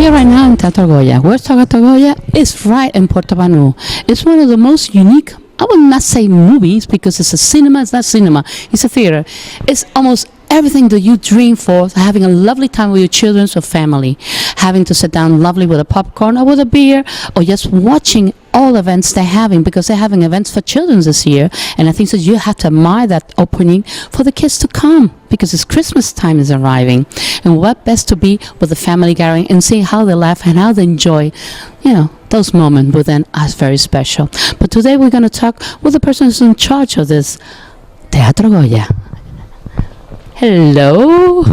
here right now in Teatro Goya. Where's Teatro Goya? It's right in Portobanu. It's one of the most unique, I would not say movies because it's a cinema, it's not cinema, it's a theater. It's almost everything that you dream for, having a lovely time with your children or family, having to sit down lovely with a popcorn or with a beer, or just watching all events they're having, because they're having events for children this year. And I think that you have to admire that opening for the kids to come, because it's Christmas time is arriving. And what best to be with the family gathering and see how they laugh and how they enjoy, those moments within us, very special. But today we're going to talk with the person who's in charge of this Teatro Goya. Hello.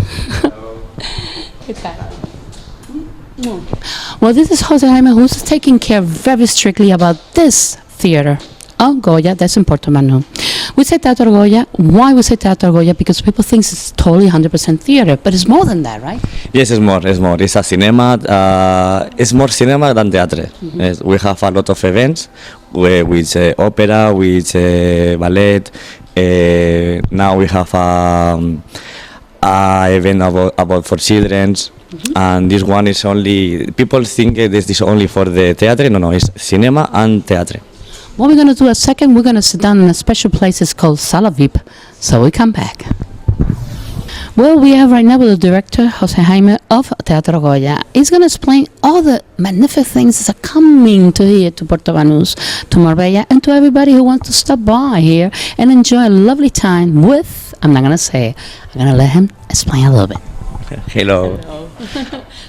Well, this is Jose Jaime, who's taking care very strictly about this theater of Goya that's in Portobanu. We say Teatro Goya. Why we say Teatro Goya? Because people think it's totally 100% theater, but it's more than that, right? Yes, it's more. It's a cinema. It's more cinema than theatre. Mm-hmm. Yes, we have a lot of events with opera, with ballet. Now we have a event about for children. Mm-hmm. And this one is only, people think this is only for the theatre. No, it's cinema and theatre. What we're going to do a second, we're going to sit down in a special place. It's called Sala VIP. So we come back. Well, we have right now with the director, Jose Jaime, of Teatro Goya. He's going to explain all the magnificent things that are coming to here, to Portobanus, to Marbella, and to everybody who wants to stop by here and enjoy a lovely time with, I'm not going to say, I'm going to let him explain a little bit. Hello.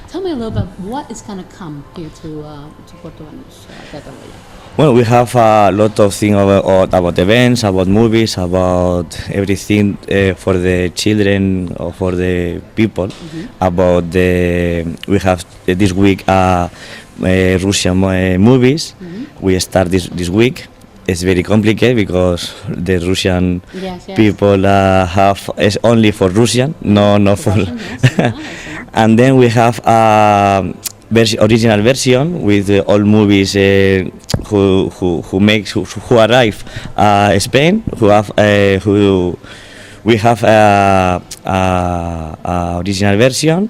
Tell me a little bit what is going to come here to Portobanus, Teatro Goya. Well, we have a lot of things about events, about movies, about everything for the children or for the people. Mm-hmm. We have this week Russian movies. Mm-hmm. We start this week. It's very complicated because the Russian people it's only for Russian, no for. And then we have original version with all movies who arrive Spain, we have original version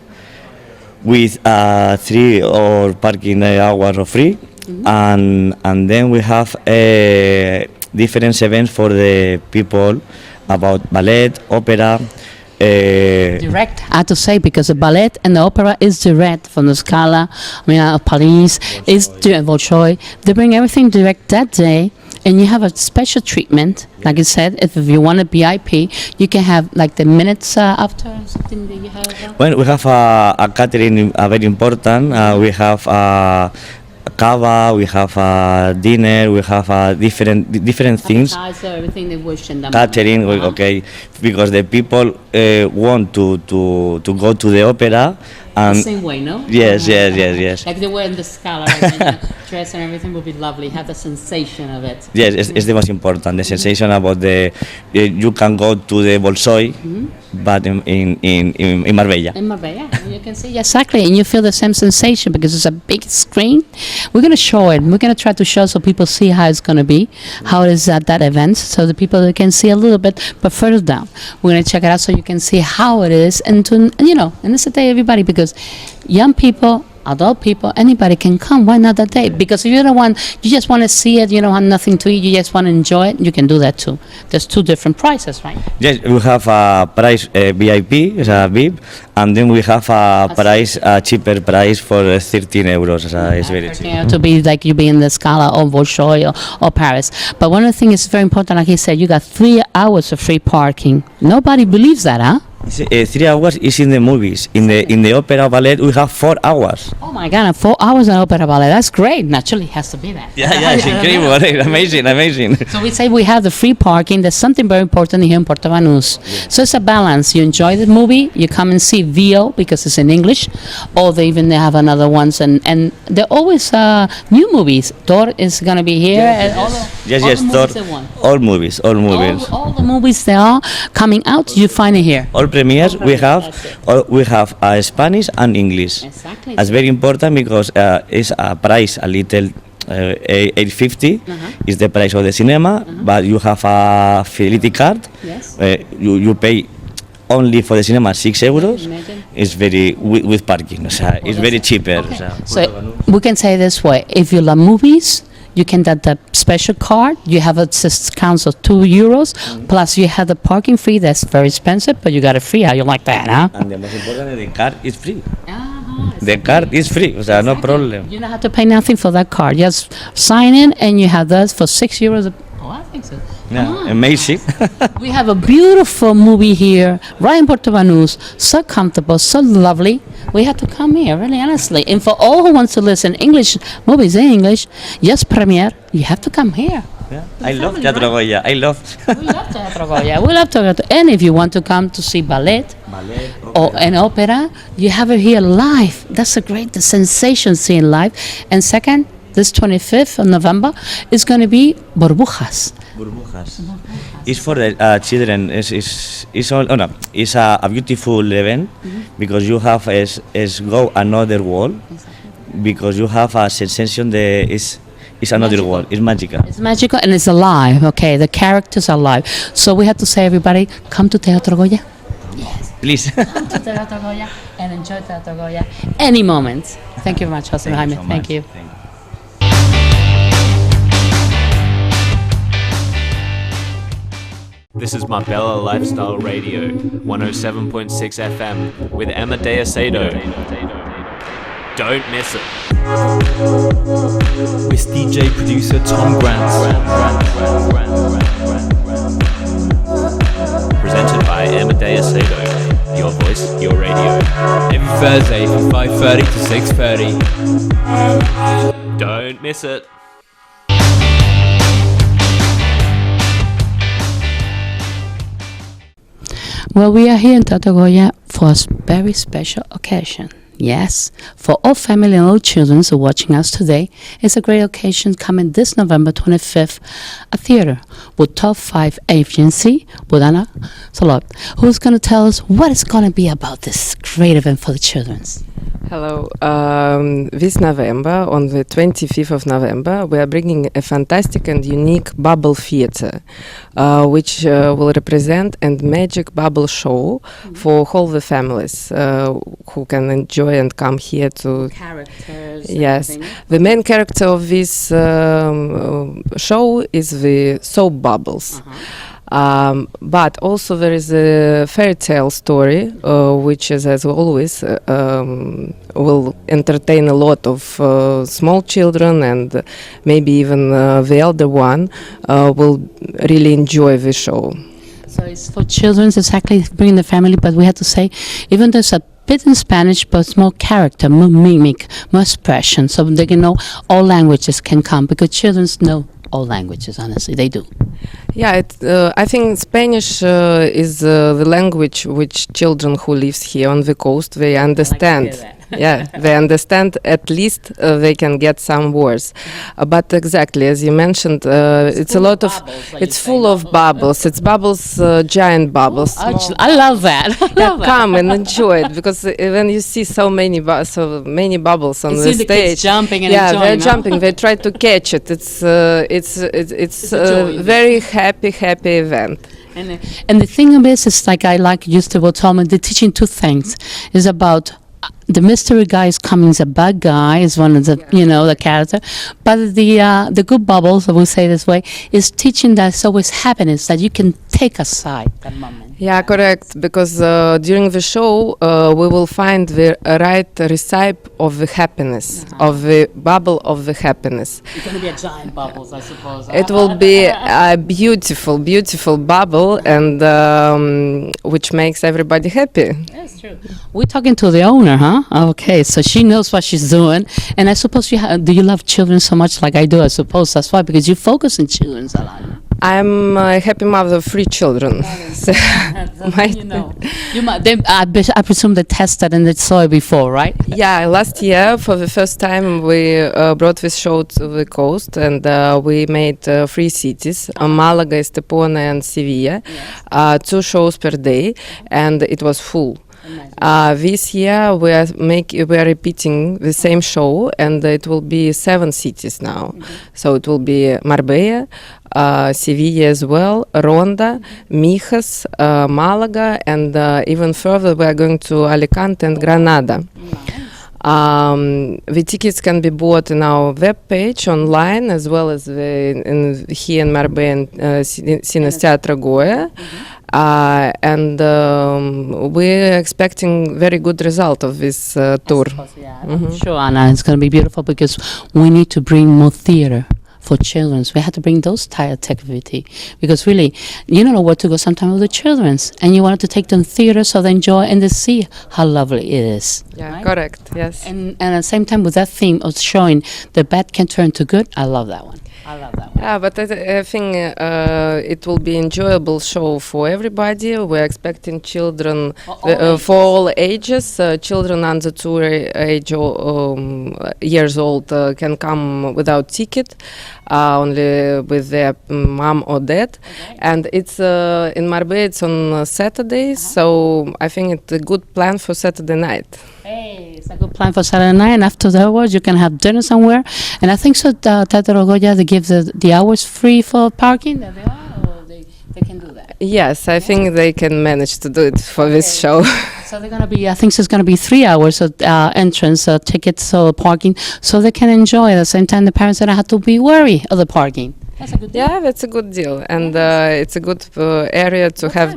with 3 or parking hours for free. Mm-hmm. and then we have different events for the people about ballet, opera. Direct, I have to say, because the ballet and the opera is direct from the Scala, Paris, is direct, Bolshoi. They bring everything direct that day, and you have a special treatment. Like I said, if you want a VIP, you can have like the minutes after or something that you have. Well, we have a catering, very important. We have cava, we have dinner, we have different things. Everything they wish in the catering, okay, because the people want to go to the opera. And the same way, no? Yes. Like they were in the Scala, right? Dress and everything will be lovely. Have the sensation of it. Yes, it's the most important. The sensation about you can go to the Bolshoi, but in Marbella. In Marbella, you can see exactly, and you feel the same sensation because it's a big screen. We're going to show it. We're going to try to show so people see how it's going to be, how it is at that event, so the people can see a little bit, but further down. We're going to check it out so you can see how it is, and it's a day everybody, because young people, adult people, anybody can come. Why not that day? Because if you just want to see it, you don't have nothing to eat, you just want to enjoy it, you can do that too. There's 2 different prices, right? Yes, we have a price VIP, it's a VIP, and then we have a cheaper price for 13 euros. It's very cheap. To be like you be in the Scala or Bolshoi or Paris. But one of the things is very important, like he said, you got 3 hours of free parking. Nobody believes that, huh? 3 hours is in the movies. In the opera ballet, we have 4 hours. Oh my God! 4 hours in opera ballet. That's great. Naturally, it has to be that. Yeah, it's incredible. Amazing. So we say we have the free parking. There's something very important here in Portobanus. Yeah. So it's a balance. You enjoy the movie. You come and see VO because it's in English, or they have another ones, and they're always new movies. Thor is gonna be here. Yes. All movies. All the movies they are coming out. You find it here. All premieres we have Spanish and English. Exactly. It's very important because it's a price a little 850 is the price of the cinema, but you have a fidelity card. Yes. You pay only for the cinema 6 euros. Imagine. It's very with parking. O sea, it's very cheaper. Okay. O sea, So we can say this way: if you love movies, you can get the special card. You have a discount of €2, plus you have the parking fee. That's very expensive, but you got it free. How you like that, huh? and the most important, the card is free. The card is free. O sea, no problem. You don't have to pay nothing for that card. Just sign in, and you have that for €6. Oh, I think so. Yeah, amazing. We have a beautiful movie here, right in Puerto Banús. So comfortable, so lovely. We have to come here, really, honestly. And for all who wants to listen English movies in English, just premiere, you have to come here. Yeah. I love family, Teatro Goya. I love. We love Teatro Goya. We love Teatro. And if you want to come to see ballet or an opera, you have it here live. That's a great sensation seeing live. And second, this 25th of November is going to be Burbujas. Burbujas. It's for the children. It's all. Oh no, it's a beautiful event because you have is go another world because you have a sensation that is another Magical. world. It's magical. It's magical and it's alive, okay? The characters are alive. So we have to say, everybody, come to Teatro Goya. Yes. Please. Come to Teatro Goya and enjoy Teatro Goya any moment. Thank you very much, Jose Jaime. so Thank much. you. Thank you. This is Marbella Life Style Radio, 107.6 FM, with Emma Acedo. Don't miss it. With DJ producer Tom Grant. Presented by Emma Acedo. Your voice, your radio. Every Thursday from 5:30 to 6:30. Don't miss it. Well, we are here in Teatro Goya for a very special occasion. Yes, for all family and all children who are watching us today, it's a great occasion coming this November 25th, a theater with top 5 agency, with Anna Salot, who's going to tell us what it's going to be about this great event for the children. Hello. This November, on the 25th of November, we are bringing a fantastic and unique bubble theater, which will represent a magic bubble show for all the families who can enjoy and come here to. Characters. Yes. The main character of this show is the soap bubbles. But also there is a fairy tale story, which is, as always, will entertain a lot of small children, and maybe even the elder one will really enjoy the show. So it's for children, exactly, bringing the family, but we have to say, even though it's a bit in Spanish, but it's more character, more mimic, more expression, so they can know all languages can come, because children know all languages, honestly, they do. Yeah, I think Spanish is the language which children who lives here on the coast, they understand. Yeah, they understand. At least they can get some words. But exactly, as you mentioned, it's a lot of. It's full of bubbles. It's bubbles, giant bubbles. I love that. Yeah, come and enjoy it, because when you see so many bubbles on the see stage, the kids jumping and yeah, enjoying, they're huh? jumping. They try to catch it. It's a joy. a very happy event. And the thing of this is, like I used to tell me, they're teaching two things. Is about the mystery guy is coming, is a bad guy, is one of the, the character. But the good bubbles, I will say this way, is teaching that it's always happiness, that you can take aside that moment. Yeah, correct. Because during the show, we will find the right recipe of the happiness, of the bubble of the happiness. It's going to be a giant bubbles, I suppose. It will be a beautiful, beautiful bubble, and which makes everybody happy. That's true. We're talking to the owner, huh? Okay, so she knows what she's doing. And I suppose do you love children so much like I do? I suppose that's why, because you focus on children a lot. I'm a happy mother of 3 children. So I presume they tested and they saw it before, right? Yeah, last year for the first time we brought this show to the coast, and we made 3 cities: Malaga, Estepona, and Sevilla. 2 shows per day, and it was full. This year we are repeating the same show, and it will be 7 cities now. So it will be Marbella, Sevilla as well, Ronda, Mijas, Malaga, and even further we are going to Alicante and Granada. The tickets can be bought in our webpage online, as well as here in Marbella, Cines Teatro Goya. And we're expecting very good result of this tour. I'm sure, Anna, it's going to be beautiful because we need to bring more theater for children. We have to bring those type of activity because really, you don't know where to go sometimes with the children, and you wanted to take them theater so they enjoy and they see how lovely it is. Yeah, right? correct. Yes. And at the same time with that theme of showing the bad can turn to good, I love that one. I love that one. Yeah, but I think it will be enjoyable show for everybody. We're expecting children for all ages. Children under 2 years old can come without ticket, only with their mom or dad. Okay. And it's in Marbella. It's on Saturdays, so I think it's a good plan for Saturday night. Hey, it's a good plan for Saturday night, and after the hours you can have dinner somewhere. And I think so. Teatro Goya, they give the hours free for parking. That they are, or they can do that. Yes, I think they can manage to do it for this show. So they're gonna be. I think so it's gonna be 3 hours of entrance tickets or parking, so they can enjoy. At the same time, the parents don't have to be worried of the parking. That's a good deal. Yeah, that's a good deal, and it's a good area to have.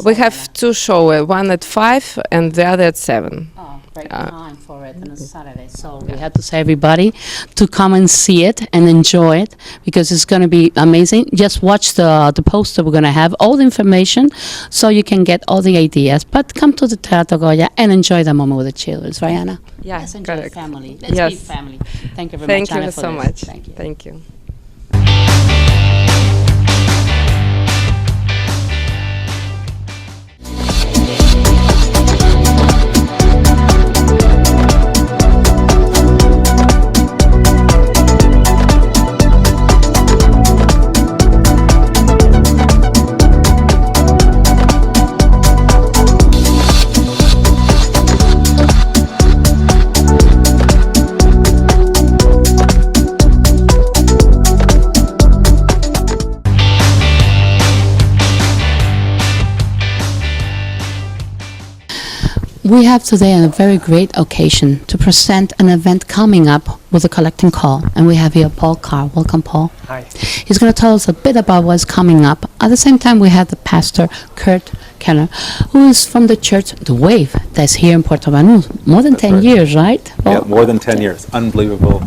We have 2 shows, one at 5 and the other at 7. Oh, great time for it on a Saturday. So we have to say everybody to come and see it and enjoy it because it's going to be amazing. Just watch the poster. We're going to have all the information so you can get all the ideas. But come to the Teatro Goya and enjoy the moment with the children, right, Anna? Yeah, Let's enjoy correct. family. Let's Yes. be family. Thank you very Thank much, you Anna, so for this. much. Thank you. Thank you. We have today a very great occasion to present an event coming up with a collecting call. And we have here Paul Carr. Welcome, Paul. Hi. He's going to tell us a bit about what's coming up. At the same time, we have the pastor, Kurt Keller, who is from the church, The Wave, that's here in Puerto Banús. More than 10 right. year, right? Yeah, more than 10 years. Unbelievable.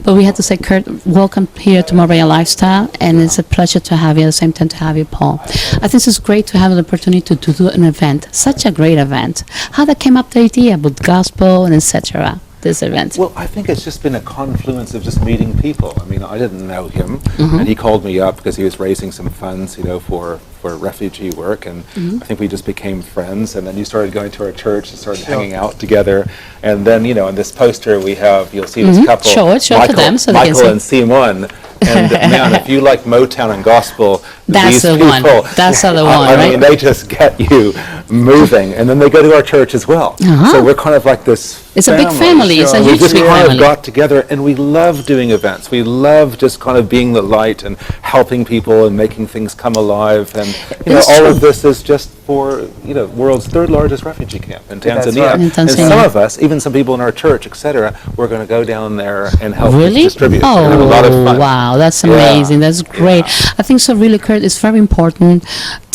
But we have to say, Kurt, welcome here to Marbella Lifestyle, and it's a pleasure to have you, at the same time to have you, Paul. I think this is great to have the opportunity to do an event, such a great event. How that came up, the idea about gospel and etc., this event? Well, I think it's just been a confluence of just meeting people. I mean, I didn't know him, and he called me up because he was raising some funds, for refugee work, and I think we just became friends, and then you started going to our church and started hanging out together, and then, in this poster we have, you'll see this couple, Show it to them so they can Michael see. and Simon, and man, if you like Motown and gospel, That's these the people, one. That's the one, I right? mean, they just get you moving, and then they go to our church as well. So we're kind of like this It's a big family. It's a we huge just big kind family. of got together, and we love doing events. We love just kind of being the light and helping people and making things come alive. And It's all true. of this is just for world's 3rd largest refugee camp in Tanzania. right. In And Tanzania. some of us, even some people in our church, etc., we're going to go down there and help Really? distribute. We're gonna have a lot of Oh, fun. wow, that's Yeah. amazing. That's great. I think so really, Kurt, it's very important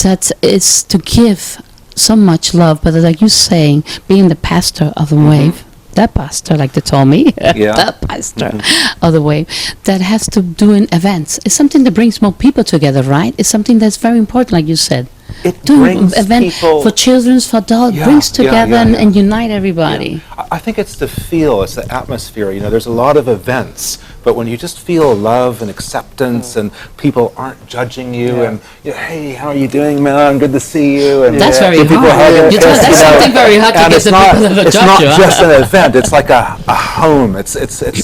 that it's to give so much love, but like you're saying, being the pastor of the Wave, that pastor, like they told me, Yeah. that pastor of the Wave, that has to do in events. It's something that brings more people together, right? It's something that's very important, like you said. It Doing brings event people for children, for adults, Yeah, brings yeah, together yeah, yeah. and unite everybody. I think it's the feel, it's the atmosphere. There's a lot of events, but when you just feel love and acceptance and people aren't judging you and, hey, how are you doing, man? Good to see you. And That's very give people a hard. hug and You kiss, know, that's something very hard to and get it's the not, people that it's judge not you. just an event, it's like a home. It's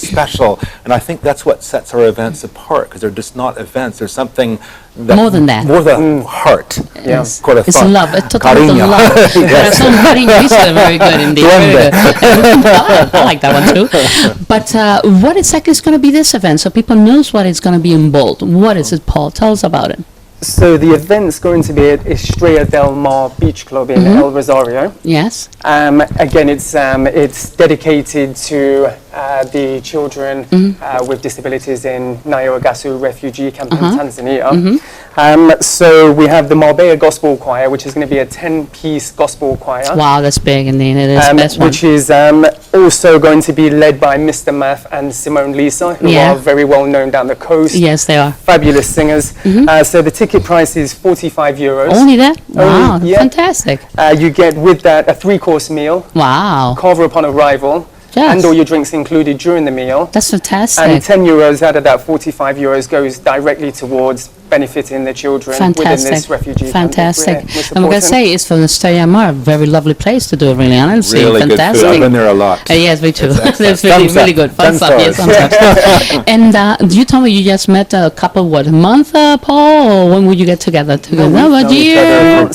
special. And I think that's what sets our events apart, because they're just not events. There's something that More than that. More the heart. Yes. Coriazón. It's love. It's totally the Cariño. love. Yes. Corazón, cariño. You said it very good indeed. Very good. I like that one too. But what exactly is going to be this event so people knows what is going to be involved? What is it, Paul? Tell us about it. So the event's going to be at Estrella del Mar Beach Club in El Rosario. Yes. Again, it's dedicated to the children with disabilities in Nyaragasu refugee camp in Tanzania. So we have the Marbella Gospel Choir, which is going to be a 10-piece gospel choir. Wow, that's big indeed. It is the best one. Which is also going to be led by Mr. Math and Simone Lisa, who are very well known down the coast. Yes, they are. Fabulous singers. So the ticket price is €45. Only that? Wow, yeah. Fantastic. You get with that a 3-course meal. Wow. Cover upon arrival. Yes. And all your drinks included during the meal. That's fantastic. And €10 out of that €45 goes directly towards benefiting the children within this refugee camp. Fantastic. And we're going to say it's from Estrella Mar, a very lovely place to do it, really, honestly. Really fantastic. good food. I've been there a lot. Yes, me too. It's Thumbs really up. good. Thumbs up. Yes, Thumbs thumbs up. And you told me you just met a couple, what, a month, Paul? Or when would you get together? A year?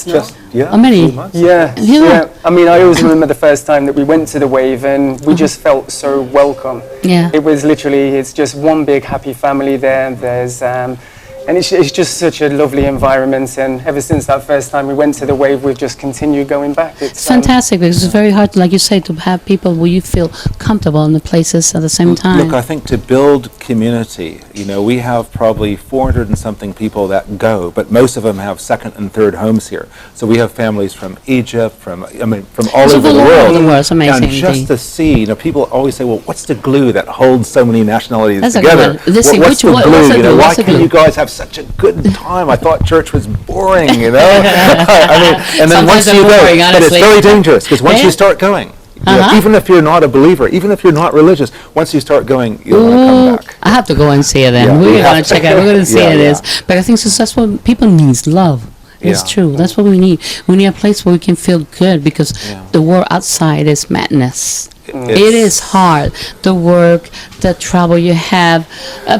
How many? Yeah. I mean, I always remember the first time that we went to the Wave and we just felt so welcome. Yeah. It was literally, it's just one big happy family there. There's, and it's just such a lovely environment. And ever since that first time we went to the Wave, we've just continued going back. It's fantastic because it's very hard, like you say, to have people where you feel comfortable in the places at the same time. Look, I think to build community, you know, we have probably 400 and something people that go, but most of them have second and third homes here. So we have families from Egypt, from all over the world. It's amazing. And just to see, you know, people always say, well, what's the glue that holds so many nationalities together? What's the glue? You know, why can you guys have such a good time? I thought church was boring, you know? I mean, and then once you go, but it's very dangerous because once you start going, you know, even if you're not a believer, even if you're not religious, once you start going, you'll want to come back. I have to go and see it then. We're going to check it out. We're going to see it is. But I think that's what people need, love. It's true. That's what we need. We need a place where we can feel good because the world outside is madness. It is hard. The work, the trouble you have,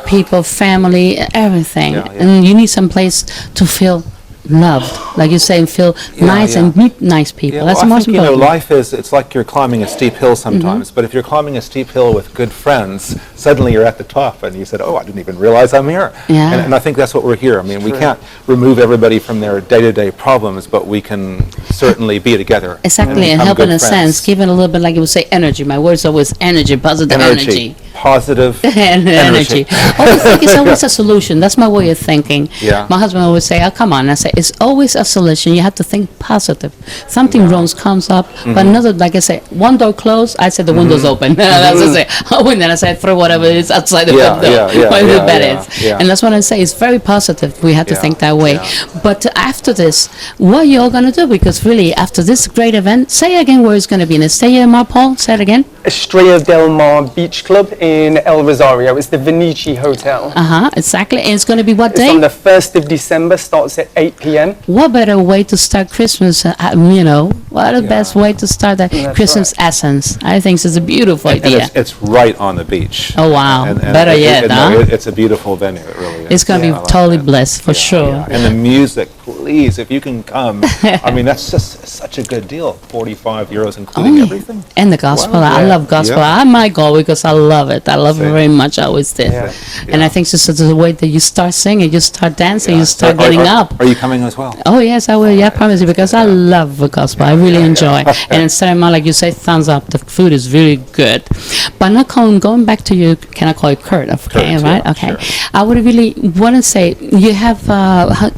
people, family, everything. And you need some place to feel loved, like you say, and feel nice and meet nice people. That's the most important. You know, life is, it's like you're climbing a steep hill sometimes, but if you're climbing a steep hill with good friends, suddenly you're at the top and you said, oh, I didn't even realize I'm here. And I think that's what we're here. I mean, we can't remove everybody from their day-to-day problems, but we can certainly be together. Exactly, and help in a sense, give it a little bit, like you would say, energy. My word's always energy, positive energy. Positive energy. Always think it's always a solution. That's my way of thinking. My husband always say, oh, come on. I say, it's always a solution. You have to think positive. Something wrong comes up, but another, like I say, one door closed, I said the window's open. That's what I say. Oh, and then I said, throw whatever is outside the window, where the bed is. And that's what I say. It's very positive. We have to think that way. But after this, what are you all going to do? Because really, after this great event, say again where it's going to be. In Estrella Mar, Paul, say it again. Estrella del Mar Beach Club in El Rosario. It's the Venice Hotel. Exactly. And it's going to be what day? It's on the 1st of December, starts at 8 p.m. What better way to start Christmas, you know? What a best way to start that Christmas essence. I think it's a beautiful idea. And it's right on the beach. Oh, wow. And better yet, huh? It's a beautiful venue, it really is. It's going to be totally blessed, for sure. And the music, please, if you can come. I mean, that's just such a good deal. €45 including everything. And the gospel. I love gospel. I might go because I love it. I love it very much. I always did. And I think it's just the way that you start singing, you start dancing, you start getting up. Are you coming as well? Oh, yes, I will. Yeah, I promise you, because I love the gospel. I really enjoy. And in cinema, like you say, thumbs up. The food is really good. But not going back to you, can I call you Kurt? Okay, Kurt, right? Okay. Sure. I would really want to say, you have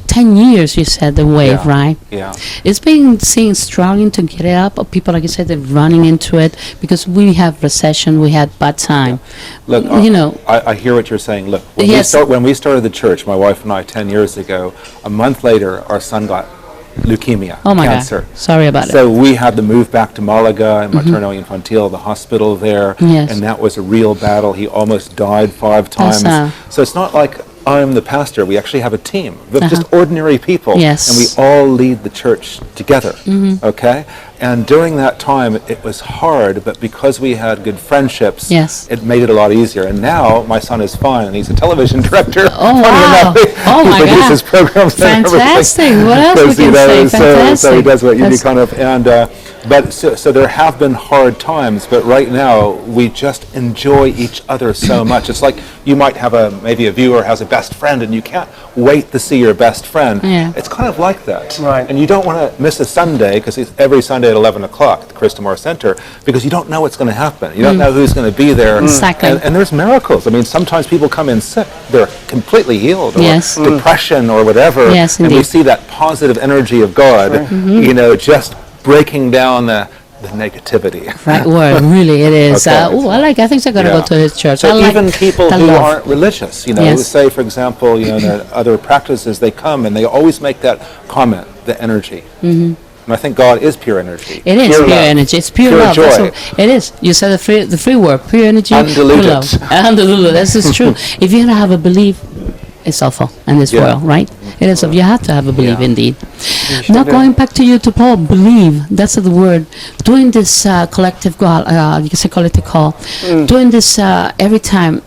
10 years, you said, the Wave, right? Yeah. It's been struggling to get it up, or people, like you said, they're running into it, because we have recession, we had bad time. Look, you know, I hear what you're saying. Look, when we started the church, my wife and I, 10 years ago, a month later, our son got leukemia, cancer. God. Sorry about it. So we had to move back to Malaga and Materno Infantil, the hospital there, and that was a real battle. He almost died 5 times. So it's not like I'm the pastor. We actually have a team of just ordinary people, and we all lead the church together, okay? And during that time, it was hard, but because we had good friendships, it made it a lot easier. And now my son is fine, and he's a television director. Oh, wow. He produces programs. Fantastic. What else we can say? Fantastic. So he does what you do, kind of. And But so there have been hard times, but right now we just enjoy each other so much. It's like you might have maybe a viewer has a best friend and you can't wait to see your best friend. Yeah. It's kind of like that. Right. And you don't want to miss a Sunday, because it's every Sunday at 11 o'clock at the Christamore Center, because you don't know what's going to happen. You don't know who's going to be there. Exactly. And there's miracles. I mean, sometimes people come in sick. They're completely healed, or Yes. depression or whatever. Yes, and we indeed. see that positive energy of God, you know, just breaking down the negativity. Right word, really, it is. Okay. I think I gotta go to his church. So I like even people the who love. aren't religious, you know, Yes. say, for example, you know, the other practices, they come and they always make that comment, the energy. And I think God is pure energy. It is pure love, energy. It's pure, pure love. That's joy. what it is. You said the free word, pure energy, Undiluted. pure love. Undiluted. This is true. If you don't have a belief, it's awful in this Yeah. world, right? It is. You have to have a belief, Yeah. indeed. Now going back to you, to Paul, believe. That's the word. Doing this collective call, you can say collective call. Doing this every time,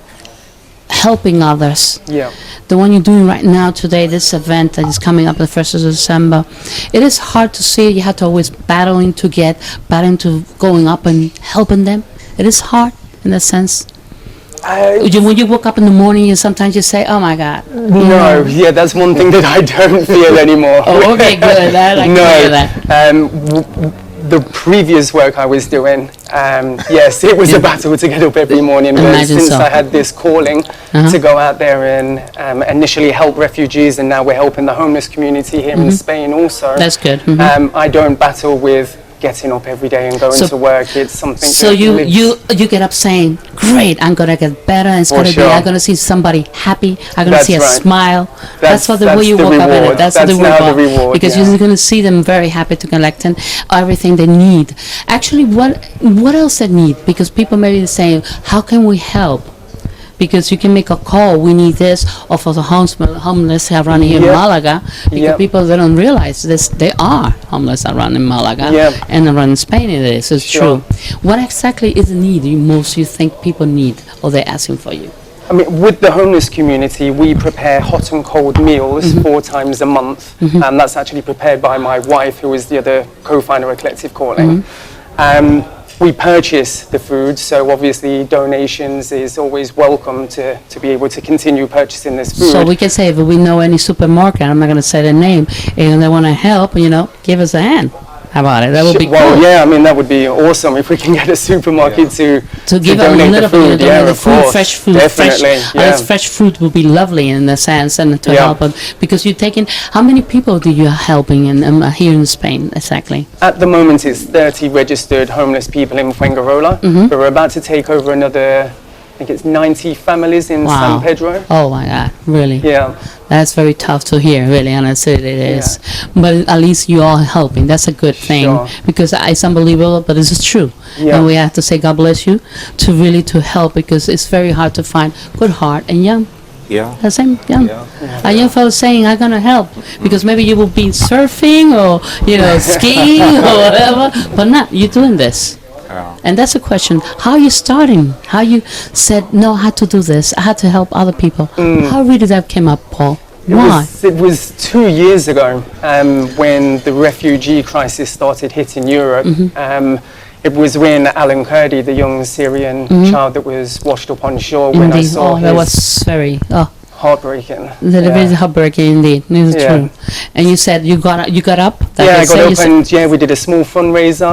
helping others. Yeah. The one you're doing right now today, this event that is coming up the 1st of December, it is hard to see. You have to always battling to going up and helping them. It is hard in that sense. When you woke up in the morning, you sometimes you say, "Oh my God." No, yeah, that's one thing that I don't feel anymore. Oh, okay, good. I like to hear that. The previous work I was doing, yes, it was a battle to get up every morning. But Imagine since so. I had this calling to go out there and initially help refugees, and now we're helping the homeless community here in Spain also. That's good. I don't battle with getting up every day and going So- to work. It's something. So that you lives- get up saying, "Great, I'm gonna get better. It's For gonna be. sure. I'm gonna see somebody happy. I'm gonna That's see a right. smile." That's what the way that's you the woke up in it. reward. That's That's the now reward. the reward, Because yeah. you're gonna see them very happy to collect and everything they need. Actually, what else they need? Because people may be saying, "How can we help?" Because you can make a call, we need this, or for the homeless around here in Yep. Malaga, because Yep. people they don't realize this, they are homeless around in Malaga, Yep. and around in Spain it is, it's Sure. true. What exactly is the need you think people need, or they're asking for you? I mean, with the homeless community, we prepare hot and cold meals 4 times a month, and that's actually prepared by my wife, who is the other co-founder of Collective Calling. We purchase the food, so obviously donations is always welcome to be able to continue purchasing this food. So we can say if we know any supermarket, I'm not going to say the name, and they want to help, give us a hand. How about it? That would be Well, cool. yeah, I mean, that would be awesome if we can get a supermarket to Give them a donate little the food. bit Yeah, of the of food, course. fresh food, Definitely, yeah. fresh fruit would be lovely in a sense, and to Yeah. help them, because you're taking. How many people do you helping here in Spain exactly? At the moment, it's 30 registered homeless people in Fuengirola, but we're about to take over another, I think it's 90 families in Wow. San Pedro. Oh my God, really? Yeah. That's very tough to hear, really, honestly, it is. But at least you are helping. That's a good thing, Sure. because it's unbelievable, but it's true. Yeah. And we have to say God bless you to help, because it's very hard to find good heart and young. Yeah. The same young. Yeah. A young fellow saying, "I'm gonna help," because maybe you will be surfing or skiing or whatever, but not. You're doing this. And that's a question. How you starting? How you said, "No, I had to do this. I had to help other people." How really that came up, Paul? Why? It was 2 years ago when the refugee crisis started hitting Europe. It was when Alan Kurdi, the young Syrian child that was washed up on shore, when I Indeed. saw That his was very heartbreaking. that Yeah. is heartbreaking indeed. It's Yeah. true. And you said you got up. That Yeah, I they say got you up said- and we did a small fundraiser,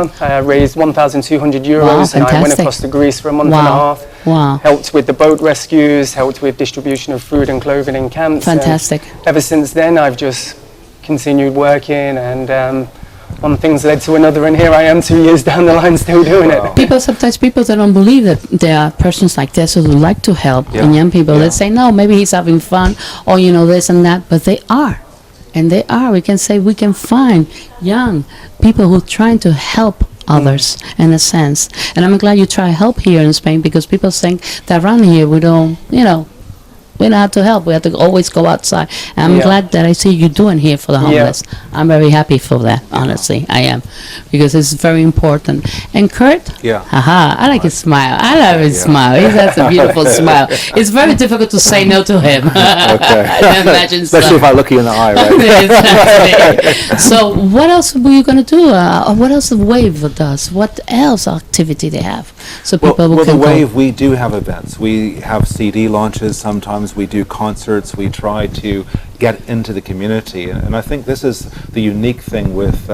raised 1,200 euros, Wow, and I went fantastic. across to Greece for a month and a Wow. half. Wow. Helped with the boat rescues, helped with distribution of food and clothing in camps. and Fantastic. ever since then, I've just continued working, and one thing's led to another, and here I am 2 years down the line still doing it. Sometimes people they don't believe that there are persons like this who would like to help and young people. Yeah. They say, "No, maybe he's having fun," or this and that, but they are. And they are. We can say we can find young people who are trying to help others in a sense. And I'm glad you try help here in Spain, because people think that around here we don't, we don't have to help. We have to always go outside. And I'm glad that I see you doing here for the homeless. I'm very happy for that, honestly. I am. Because it's very important. And Kurt? Yeah. Haha, I like his smile. I love his smile. He has a beautiful smile. It's very difficult to say no to him. Okay. I imagine Especially if I look you in the eye, right? Exactly. So what else were you going to do? Or what else the Wave does? What else activity they have? So people well, can the go. Wave, we do have events. We have CD launches sometimes. We do concerts. We try to get into the community. And I think this is the unique thing with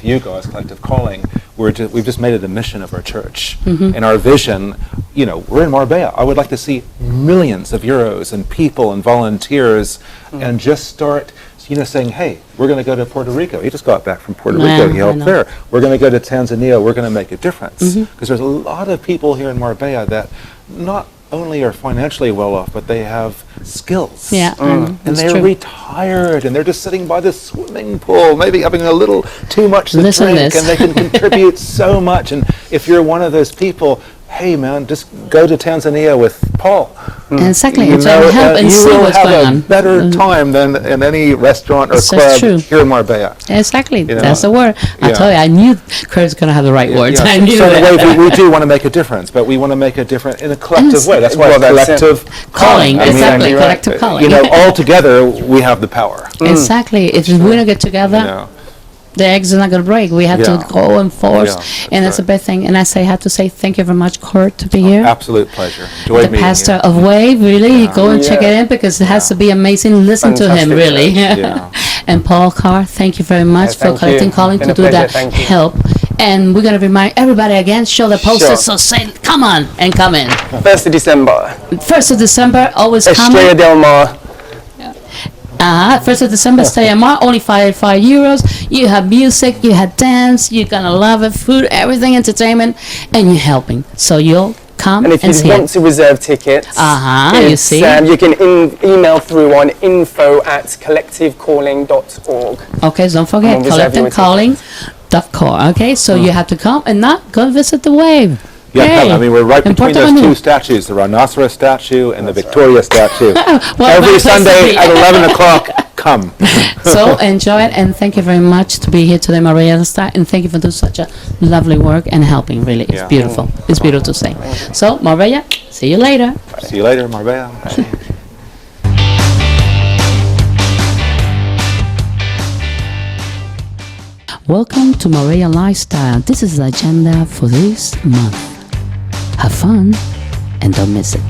you guys, Collective Calling. We've just made it a mission of our church. And our vision, we're in Marbella. I would like to see millions of euros and people and volunteers and just start saying, hey, we're going to go to Puerto Rico. He just got back from Puerto Rico. He helped there. We're going to go to Tanzania. We're going to make a difference. Because there's a lot of people here in Marbella that not only are financially well off, but they have skills. Yeah, and they're retired, and they're just sitting by the swimming pool, maybe having a little too much to drink, and they can contribute so much. And if you're one of those people, hey man, just go to Tanzania with Paul. Exactly, and help and see what's going on. You will have a better time than in any restaurant or club here in Marbella. Exactly, that's the word. I told you, I knew Kurt's going to have the right words. I knew so anyway, we do want to make a difference, but we want to make a difference in a collective way. That's why collective calling. Exactly, collective calling. All together we have the power. Exactly, if we don't get together, the eggs are not going to break. We have to go and force, and that's a big thing. And I have to say thank you very much, Kurt, to be here. Absolute pleasure. Enjoyed the pastor of Wave, really. Go and check it in because it has to be amazing. Listen to him, really. And Paul Carr, thank you very much for collecting calling to do that help. And we're going to remind everybody again, show the posters, so say, come on and come in. 1st of December. 1st of December, always come. Estrella del Mar. 1st of December, stay in Mar, only €5. You have music, you have dance, you're gonna love it, food, everything, entertainment, and you're helping. So you'll come and if you want to reserve tickets, you see, you can email through on info@collectivecalling.org. Okay, don't forget collectivecalling.org. Okay, so you have to come and not go visit the Wave. Yeah, I mean, we're right between those two statues, the rhinoceros statue and the Victoria statue. Every Sunday at 11 o'clock, come. So enjoy it, and thank you very much to be here today, Marbella Life Style, and thank you for doing such a lovely work and helping, really. It's beautiful. It's beautiful to say. So, Marbella, see you later. See you later, Marbella. Welcome to Marbella Life Style. This is the agenda for this month. Have fun and don't miss it.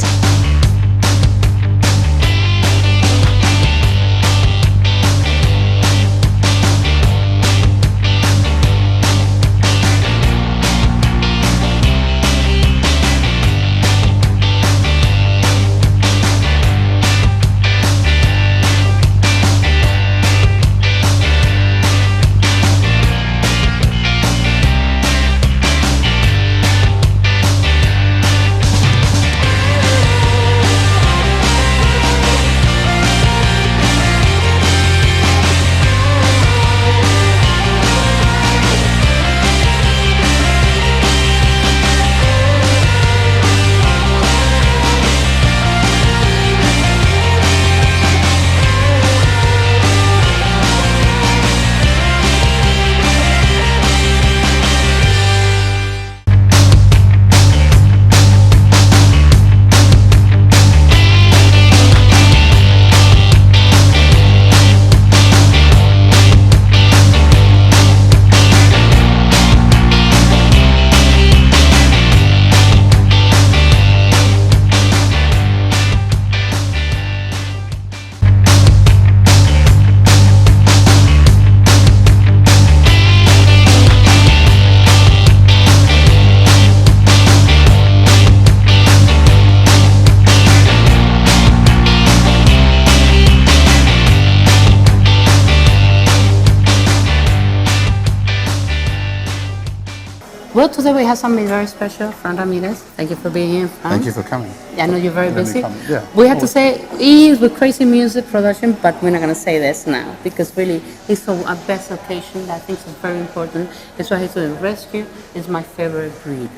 Well, today we have something very special, Fran Ramirez. Thank you for being here, Fran. Thank you for coming. I know you're very busy. Yeah. We have to say, he is with crazy music production, but we're not going to say this now because really it's for our best occasion. I think it's very important. It's what he's doing. Rescue is my favorite breed.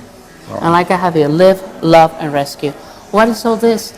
Wow. And like I have here, live, love, and rescue. What is all this?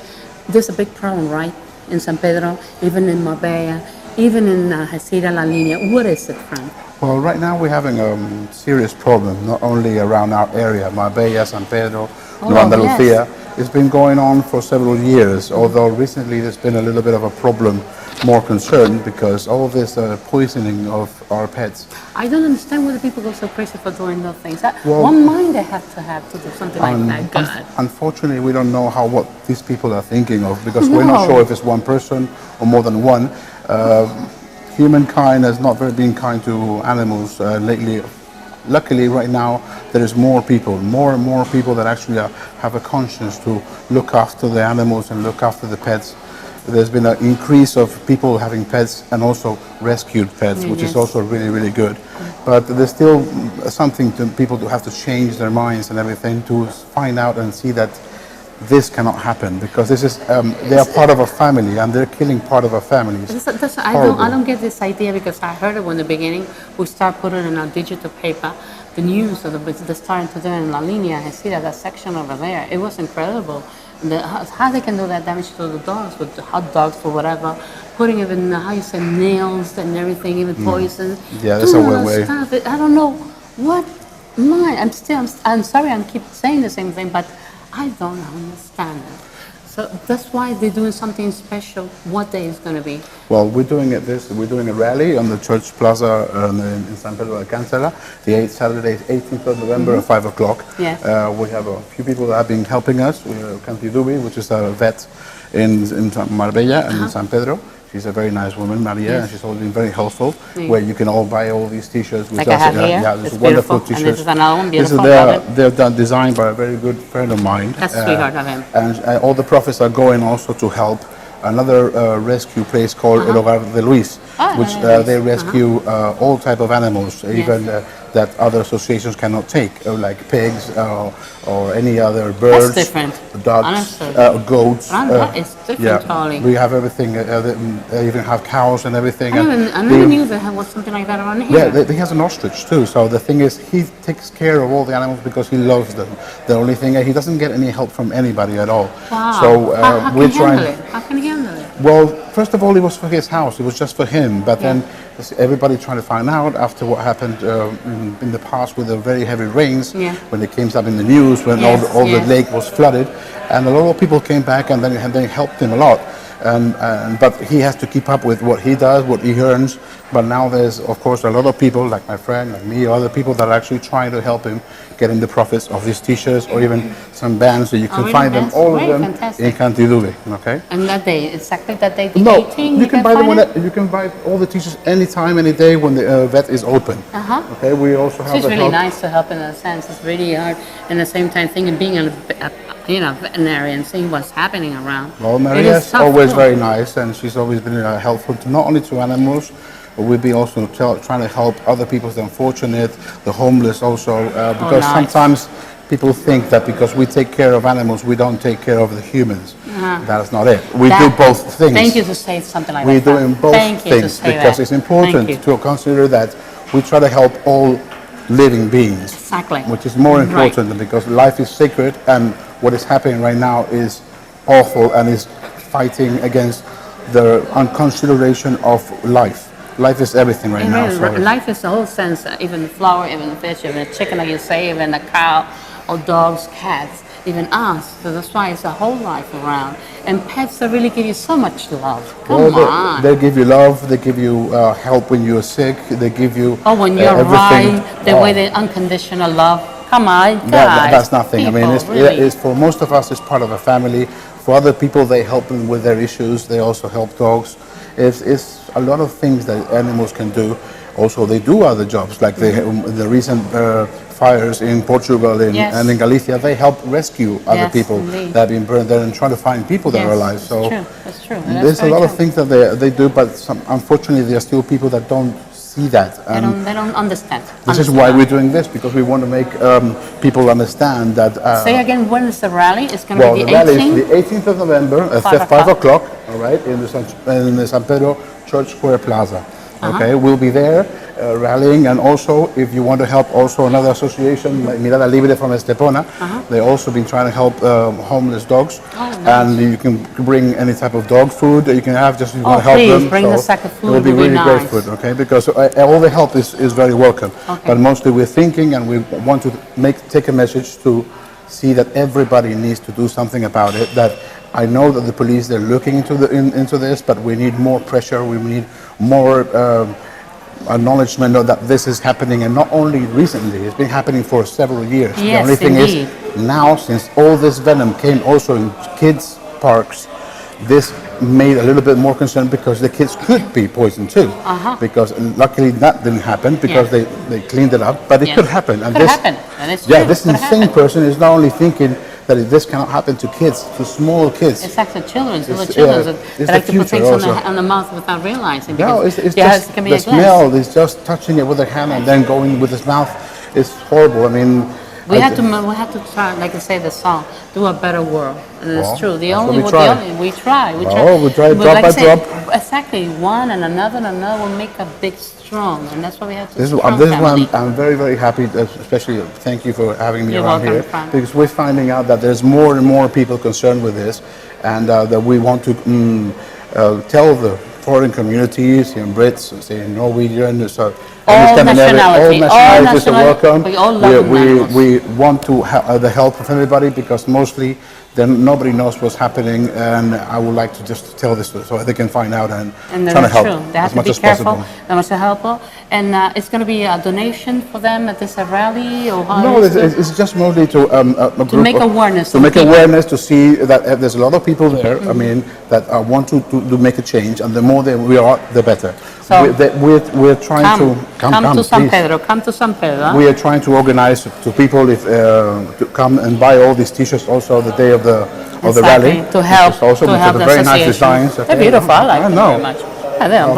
There's a big problem, right? in San Pedro, even in Marbella, even in Algeciras, La Línea. What is it, Frank? Well, right now we're having a serious problem, not only around our area, Marbella, San Pedro, Andalusia. Yes. It's been going on for several years, although recently there's been a little bit of a problem, more concern, because all of this poisoning of our pets. I don't understand why the people go so crazy for doing those things. One mind they have to do something like that. God. Unfortunately, we don't know what these people are thinking of, because we're not sure if it's one person or more than one. Humankind has not been kind to animals lately. Luckily, right now, there is more and more people that actually have a conscience to look after the animals and look after the pets. There's been an increase of people having pets and also rescued pets, which is also really, really good. But there's still something to people to have to change their minds and everything to find out and see that this cannot happen, because this is they are part of a family and they're killing part of a family. I don't get this idea, because I heard it in the beginning. We start putting it in our digital paper, the news of they're starting to do it in La Línea. I see that section over there. It was incredible. How they can do that damage to the dogs with the hot dogs or whatever, putting even nails and everything, even poison. Yeah, that's a way. I don't know what. I'm sorry, I keep saying the same thing, but I don't understand it. So that's why they're doing something special. What day is going to be? Well, we're doing a rally on the church plaza in San Pedro de Alcántara, Saturday, 18th of November at 5 o'clock. Yes. We have a few people that have been helping us. We have Cantidubi, which is a vet in Marbella and in San Pedro. She's a very nice woman, Maria, and she's always been very helpful. Where you can all buy all these T-shirts. Like I have here. Yeah, it's wonderful T-shirts. T-shirts. And this is another one, beautiful. They're designed by a very good friend of mine. That's sweetheart of him. And all the profits are going also to help another rescue place called El Hogar de Luis, which they rescue all type of animals, even that other associations cannot take, like pigs or any other birds, ducks, goats. That is different, totally. We have everything. They even have cows and everything. I never knew there was something like that around here. Yeah, he has an ostrich too. So the thing is, he takes care of all the animals because he loves them. The only thing is, he doesn't get any help from anybody at all. Wow. So how we're trying. How can he handle it? Well, first of all, it was for his house. It was just for him. But then everybody trying to find out after what happened in the past with the very heavy rains, when it came up in the news, when all the lake was flooded, and a lot of people came back and then they helped him a lot. But he has to keep up with what he does, what he earns. But now there's, of course, a lot of people like my friend, like me, or other people that are actually trying to help him getting the profits of these T-shirts or even some bands. So you can find them, all of them, in Cantidubi. Okay. And that day, exactly that day, the no, 18th, you can buy them. You can buy all the T-shirts anytime, any day when the vet is open. Okay. We also have. It's really nice to help in a sense. It's really hard, and at the same time, being a veterinary and seeing what's happening around. Well, Maria is always very nice, and she's always been helpful to not only to animals, but we've been also trying to help other people, the unfortunate, the homeless also, because sometimes people think that because we take care of animals, we don't take care of the humans. That is not it. We do both things. Thank you to say something like that. We're doing both things because it's important to consider that we try to help all living beings, which is more important because life is sacred, and what is happening right now is awful and is fighting against the unconsideration of life. Life is everything right now. Life is the whole sense, even the flower, even the fish, even the chicken, like you say, even the cow, or dogs, cats, even us. So that's why it's a whole life around. And pets, they really give you so much love. Come on. They give you love, they give you help when you're sick, they give you when you're right, the way they unconditional love. Come on, guys. That's nothing. People, I mean, it's for most of us, it's part of a family. For other people, they help them with their issues. They also help dogs. It's a lot of things that animals can do. Also, they do other jobs, like the recent fires in Portugal and in Galicia. They help rescue other people that have been burned there and try to find people that are alive. So that's true. There's a lot of things that they do, but unfortunately, there are still people that don't see that. They don't understand. This is why we're doing this, because we want to make people understand that. Say again, when is the rally? It's going to be the 18th? The rally is the 18th of November at 5 o'clock, all right, in the San Pedro Church Square Plaza. Okay, we'll be there. rallying, and also if you want to help also another association, like Mirada Libre from Estepona, they've also been trying to help homeless dogs. And you can bring any type of dog food that you can have, just if you want to help them. Bring a sack of food. It will be really grateful, okay? Because all the help is very welcome. But mostly we're thinking, and we want to take a message to see that everybody needs to do something about it. That I know that the police, they're looking into this, but we need more pressure. We need more acknowledgement of that this is happening, and not only recently. It's been happening for several years. Yes, the only thing indeed. is now, since all this venom came also in kids' parks, this made a little bit more concern because the kids could be poisoned too. Because luckily that didn't happen because they cleaned it up, but it could happen. And could happen. That is true. Yeah, this insane person is not only thinking that this cannot happen to kids, to small kids. It's actually children, little children that like to put things on the mouth without realizing. No, it's just the smell. It's just touching it with their hand and then going with his mouth. It's horrible. I mean, we had to try, like I say, the song, do a better world. And it's true. We try. We try drop by drop. Exactly, one and another will make a big strong, and that's why we have to. This is why I'm very, very happy. Especially, thank you for having me around here, because we're finding out that there's more and more people concerned with this, and that we want to tell the foreign communities, Brits, say Norwegian, all nationalities are welcome. We all love we want to have the help of everybody, because mostly then nobody knows what's happening, and I would like to just tell this so they can find out and try to help they have to be careful. They must help, and it's going to be a donation for them at this rally, or how? No, it's just mostly to make awareness. To make awareness, to see that there's a lot of people there. I mean, that want to make a change, and the more we are, the better. So we're trying to come to San Pedro. Come to San Pedro. We are trying to organize to people to come and buy all these T-shirts also the day of the rally, to help also to help the very nice designs. They're beautiful. I like them very much. Yeah, they're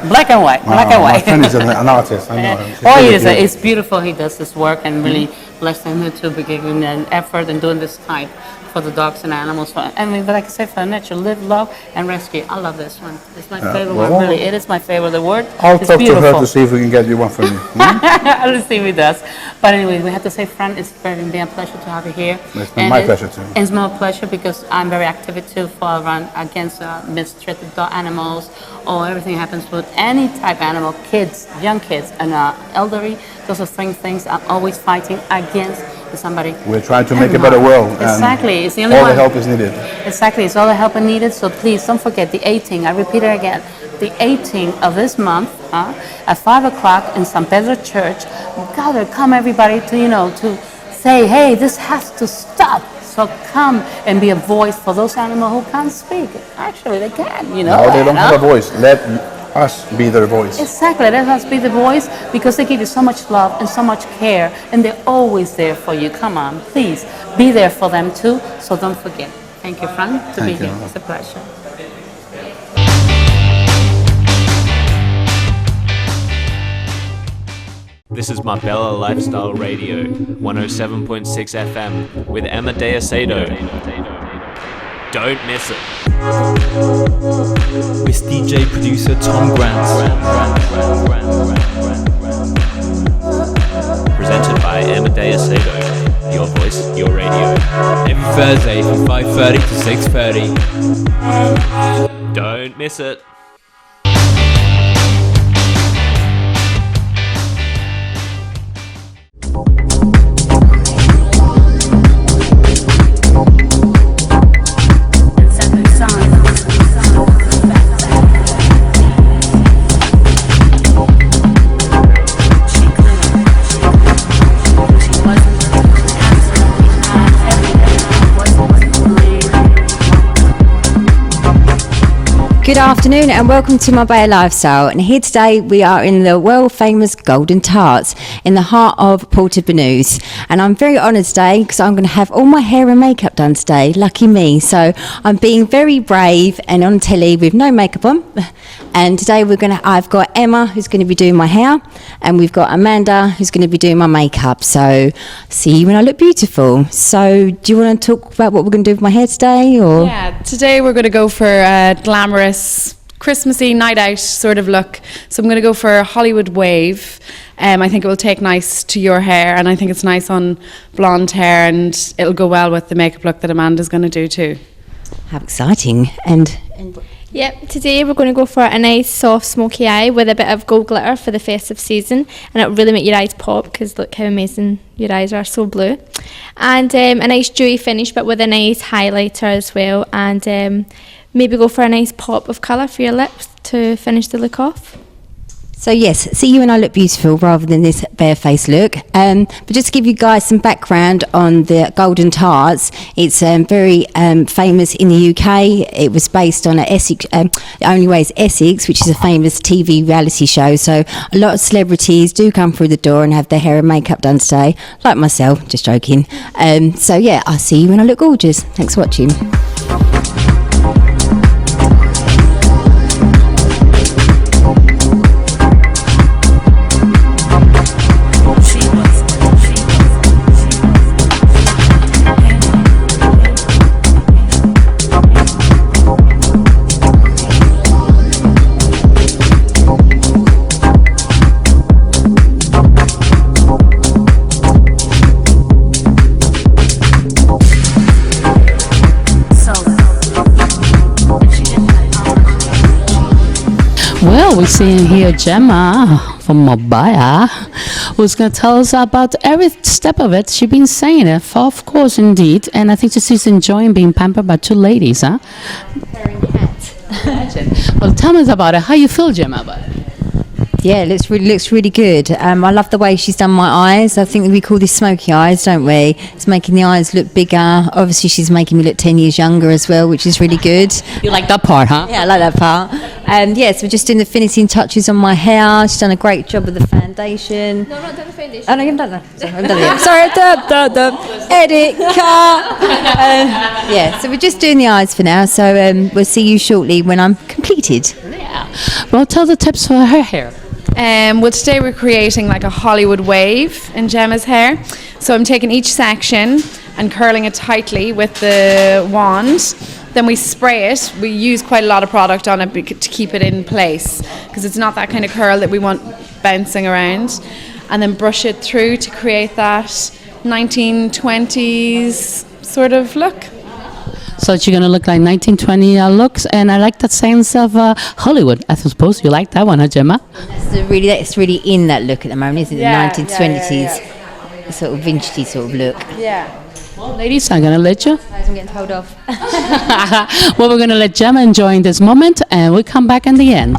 black and white. My friend is an artist. I know. It's beautiful. He does this work, and really blessed him to be giving an effort and doing this type for the dogs and animals. But like I say, for nature, live, love, and rescue. I love this one. It's my favorite word, really. It is my favorite. The word I'll is talk beautiful. to her to see if we can get you one for me. I'll see if he does. But anyway, we have to say, Fran, it's been a pleasure to have you here. It's been my pleasure too. It's my pleasure because I'm very active too for run against mistreated dog animals, or everything happens with any type of animal, kids, young kids, and elderly. Those are things I'm always fighting against. Somebody. We're trying to make a better world. Exactly. It's the only all the help is needed. Exactly. It's all the help needed. So please don't forget the 18th. I repeat it again. The 18th of this month at 5 o'clock in San Pedro Church. Gather, come everybody to say, hey, this has to stop. So come and be a voice for those animals who can't speak. Actually, they can. No, they don't have a voice. Let us be their voice. Exactly, let us be the voice, because they give you so much love and so much care, and they're always there for you. Come on, please be there for them too. So don't forget. Thank you, Frank, to be here. It's a pleasure. This is Marbella Life Style Radio, 107.6 FM, with Emma Acedo. Don't miss it. With DJ producer Tom Grant. Presented by Emma Acedo. Your voice, your radio. Every Thursday from 5:30 to 6:30. Don't miss it. Good afternoon and welcome to Marbella Life Style, and here today we are in the world famous Golden Tarts in the heart of Porto Banús, and I'm very honoured today because I'm going to have all my hair and makeup done today, lucky me. So I'm being very brave and on telly with no makeup on, and today I've got Emma who's going to be doing my hair, and we've got Amanda who's going to be doing my makeup. So see you when I look beautiful. So do you want to talk about what we're going to do with my hair today? Or yeah, today we're going to go for a glamorous Christmassy night out sort of look. So I'm going to go for a Hollywood wave. I think it will take nice to your hair, and I think it's nice on blonde hair, and it'll go well with the makeup look that Amanda's going to do too. How exciting. And Yep, today we're going to go for a nice soft smoky eye with a bit of gold glitter for the festive season, and it'll really make your eyes pop because look how amazing your eyes are, so blue. And a nice dewy finish but with a nice highlighter as well, and maybe go for a nice pop of colour for your lips to finish the look off. so yes, see you and I look beautiful rather than this bare-faced look. But just to give you guys some background on the Golden Tarts, it's very famous in the UK. It was based on Essex, The Only Way is Essex, which is a famous TV reality show. So a lot of celebrities do come through the door and have their hair and makeup done today, like myself, just joking. So yeah, I'll see you when I look gorgeous. Thanks for watching. Well, we're seeing here Gemma from Marbella, who's going to tell us about every step of it. She's been saying it, of course, indeed. And I think she's enjoying being pampered by two ladies, huh? Well, tell us about it. How you feel, Gemma, about it? Yeah, it looks really good. I love the way she's done my eyes. I think we call this smoky eyes, don't we? It's making the eyes look bigger. Obviously, she's making me look 10 years younger as well, which is really good. You like that part, huh? Yeah, I like that part. Yes, we're just doing the finishing touches on my hair. She's done a great job with the foundation. No, not done the foundation. Oh, no, you haven't done that. Sorry, I haven't done it yet. Sorry, edit, cut. Yeah, so we're just doing the eyes for now. So we'll see you shortly when I'm completed. Yeah. Well, tell the tips for her hair. Well, today we're creating like a Hollywood wave in Gemma's hair. So I'm taking each section and curling it tightly with the wand. Then we spray it. We use quite a lot of product on it to keep it in place because it's not that kind of curl that we want bouncing around. And then brush it through to create that 1920s sort of look. So you're going to look like 1920 looks, and I like that sense of Hollywood. I suppose you like that one, huh, Gemma? That's really in that look at the moment, isn't it? Yeah, The 1920s, sort of vintagey sort of look. Yeah. Well, ladies, I'm going to let you. I'm getting told off. Well, we're going to let Gemma enjoy this moment, and we'll come back in the end.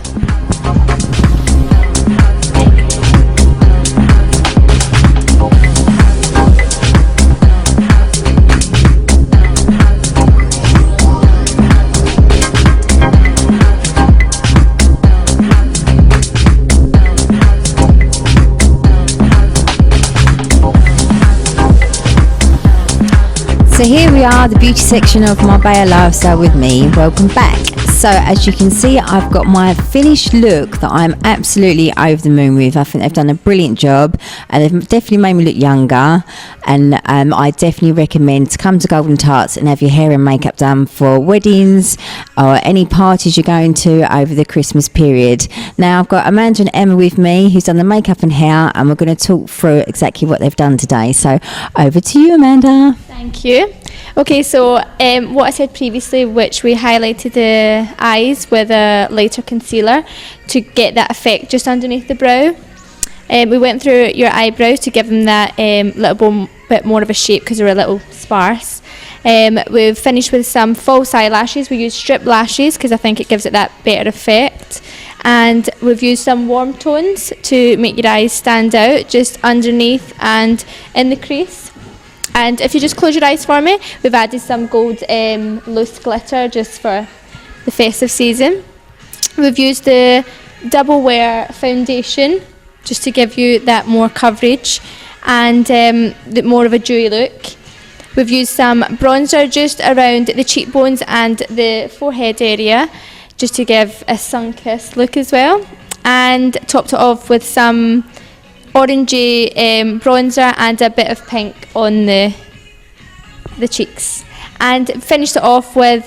So here we are, the beauty section of Marbella Life Style with me. Welcome back. So as you can see, I've got my finished look that I'm absolutely over the moon with. I think they've done a brilliant job, and they've definitely made me look younger. And I definitely recommend to come to Golden Tarts and have your hair and makeup done for weddings or any parties you're going to over the Christmas period. Now I've got Amanda and Emma with me, who's done the makeup and hair, and we're going to talk through exactly what they've done today. So over to you, Amanda. Thank you. Okay, so what I said previously, which we highlighted the eyes with a lighter concealer to get that effect just underneath the brow. We went through your eyebrows to give them that little bit more of a shape because they're a little sparse. We've finished with some false eyelashes. We used strip lashes because I think it gives it that better effect. And we've used some warm tones to make your eyes stand out just underneath and in the crease. And if you just close your eyes for me, we've added some gold loose glitter just for the festive season. We've used the double wear foundation just to give you that more coverage and more of a dewy look. We've used some bronzer just around the cheekbones and the forehead area just to give a sun-kissed look as well. And topped it off with some orangey bronzer and a bit of pink on the cheeks. and finished it off with,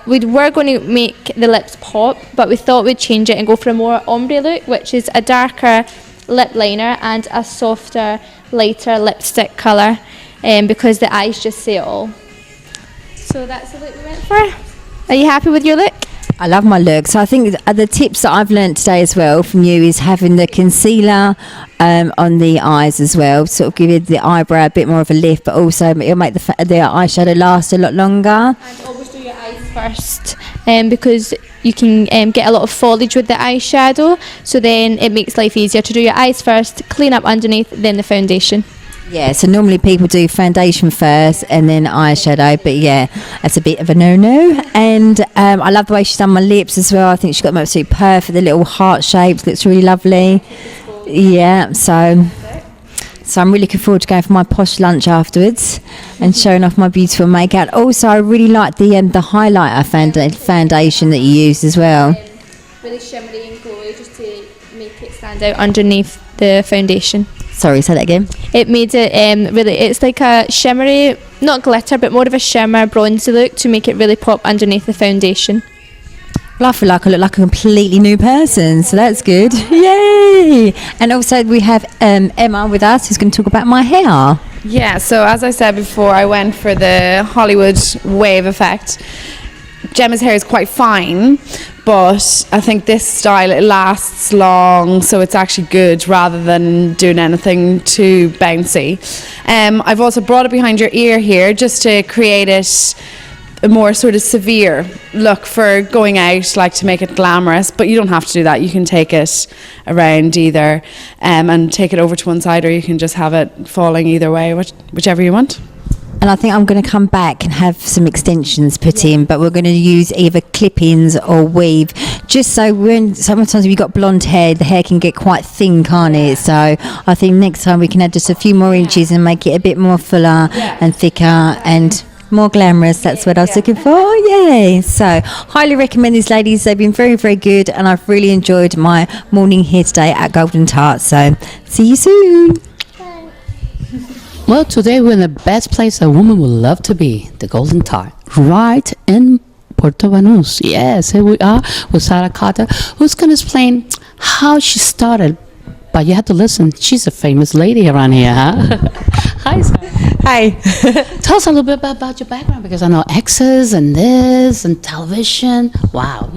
we were going to make the lips pop, but we thought we'd change it and go for a more ombre look, which is a darker lip liner and a softer, lighter lipstick colour, because the eyes just say it all. So that's the look we went for. Are you happy with your look? I love my look. So I think the tips that I've learnt today as well from you is having the concealer on the eyes as well, sort of give the eyebrow a bit more of a lift, but also it'll make the eyeshadow last a lot longer. And always do your eyes first, because you can get a lot of foliage with the eyeshadow, so then it makes life easier to do your eyes first, clean up underneath, then the foundation. Yeah, so normally people do foundation first and then eyeshadow, but yeah, that's a bit of a no-no. And I love the way she's done my lips as well. I think she's got them absolutely perfect. The little heart shapes, looks really lovely. Yeah, so I'm really looking forward to going for my posh lunch afterwards and showing off my beautiful makeup. Also, I really like the highlighter foundation that you used as well. Really shimmery and glowy, just to make it stand out underneath the foundation. Sorry, say that again. It made it really, it's like a shimmery, not glitter, but more of a shimmer bronzy look to make it really pop underneath the foundation. Well, I feel like I look like a completely new person, so that's good. Yay! And also we have Emma with us, who's going to talk about my hair. Yeah, so as I said before, I went for the Hollywood wave effect. Gemma's hair is quite fine, but I think this style, it lasts long, so it's actually good rather than doing anything too bouncy. I've also brought it behind your ear here just to create it a more sort of severe look for going out, like to make it glamorous, but you don't have to do that. You can take it around either and take it over to one side, or you can just have it falling either way, whichever you want. And I think I'm going to come back and have some extensions put in, but we're going to use either clip-ins or weave, just so sometimes if you've got blonde hair, the hair can get quite thin, can't it? So I think next time we can add just a few more inches and make it a bit more fuller and thicker and more glamorous. That's what I was looking for. Yay! So highly recommend these ladies. They've been very, very good, and I've really enjoyed my morning here today at Golden Tarts. So see you soon. Well, today we're in the best place a woman would love to be, the Golden Tart, right in Puerto Banús. Yes, here we are with Sarah Carter, who's going to explain how she started. But you have to listen. She's a famous lady around here, huh? Hi, Sarah. Hi. Tell us a little bit about your background, because I know exes and this and television. Wow.